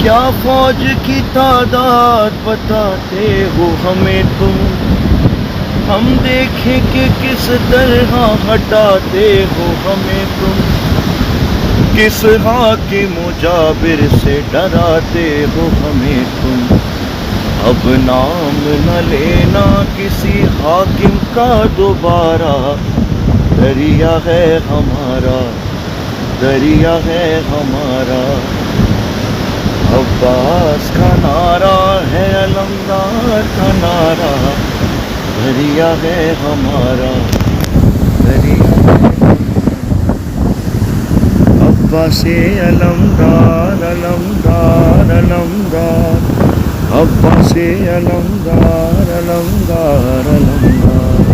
کیا فوج کی تعداد بتاتے ہو ہمیں تم، ہم دیکھیں کہ کس طرح ہٹاتے ہو ہمیں تم، کس حاکم و جابر سے ڈراتے ہو ہمیں تم۔ اب نام نہ لینا کسی حاکم کا دوبارہ، دریا ہے ہمارا، دریا ہے ہمارا۔ عباس کا نعرہ ہے علمدار کا نعرہ، دریا ہے ہمارا، دریا ہے عباس علمدار، علمدار، علمدار، عباس علمدار، علمدار، علمدار۔